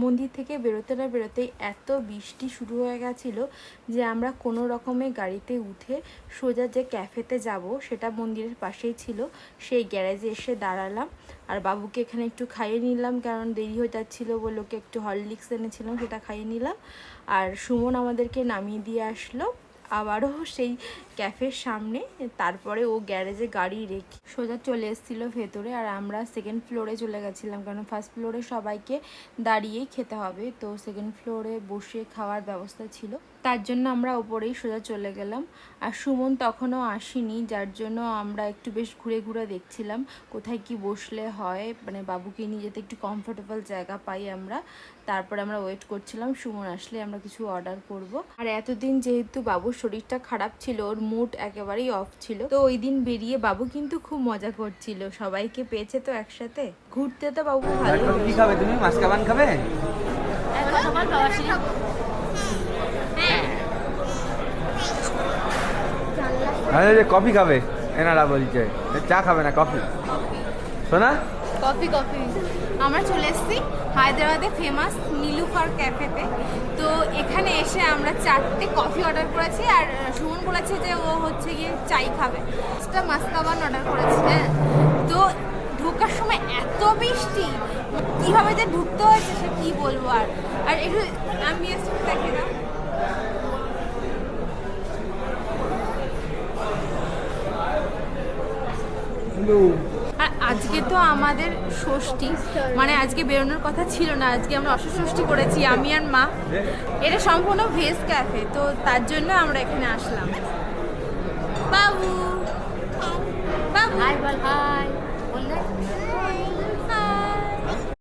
মন্দির থেকে বেরোতে না বেরোতেই এত বৃষ্টি শুরু হয়ে গেছিলো যে আমরা কোনো রকমে গাড়িতে উঠে সোজা যে ক্যাফেতে যাব সেটা মন্দিরের পাশেই ছিল, সেই গ্যারেজে এসে দাঁড়ালাম। আর বাবুকে এখানে একটু খাইয়ে নিলাম, কারণ দেরি হয়ে যাচ্ছিলো বলে ওকে একটু হরলিক্স এনেছিলাম, সেটা খাইয়ে নিলাম। আর সুমন আমাদেরকে নামিয়ে দিয়ে আসলো আবারও সেই ক্যাফের সামনে। তারপরে ও গ্যারেজে গাড়ি রেখে সোজা চলে এসেছিলো ভেতরে, আর আমরা সেকেন্ড ফ্লোরে চলে গেছিলাম, কারণ ফার্স্ট ফ্লোরে সবাইকে দাঁড়িয়েই খেতে হবে, তো সেকেন্ড ফ্লোরে বসে খাওয়ার ব্যবস্থা ছিল, তার জন্য আমরা ওপরেই সোজা চলে গেলাম। আর সুমন তখনও আসেনি, যার জন্য আমরা একটু বেশ ঘুরে ঘুরে দেখছিলাম কোথায় কি বসলে হয়, মানে বাবুকে নিয়ে যেতে একটু কমফোর্টেবল জায়গা পাই আমরা। তারপরে আমরা ওয়েট করছিলাম সুমন আসলে আমরা কিছু অর্ডার করব। আর এতদিন যেহেতু বাবুর শরীরটা খারাপ ছিল, ওর মুড একেবারেই অফ ছিল, তো ওই দিন বেরিয়ে বাবু কিন্তু খুব মজা করছিল, সবাইকে পেয়েছে তো একসাথে ঘুরতে, তো বাবু ভালো। কি খাবে তুমি? মাছ কাবান খাবে? আরে কফি খাবে এনারা বলছে, চা খাবে না কফি। শোনা কফি কফি। আমরা চলে এসেছি হায়দ্রাবাদে ফেমাস নীলুফার ক্যাফেতে। তো এখানে এসে আমরা 4টে কফি অর্ডার করেছি, আর সুমন বলেছে যে ও হচ্ছে গিয়ে চাই খাবে। একটা মাস্কাবান অর্ডার করেছি। হ্যাঁ, তো ঢোকার সময় এত বৃষ্টি, কীভাবে যে ঢুকতে হয়েছে সে কী বলবো। আর আর একটু আমি দেখে না। আর আজকে তো আমাদের ষষ্ঠী, মানে আজকে বেরোনোর কথা ছিল না, আজকে আমরা অষ্টষষ্ঠী করেছি আমি আর মা। এটা সম্পূর্ণ ভেজ ক্যাফে, তো তার জন্য আমরা এখানে আসলাম। বাবু বাবু হাই বল হাই।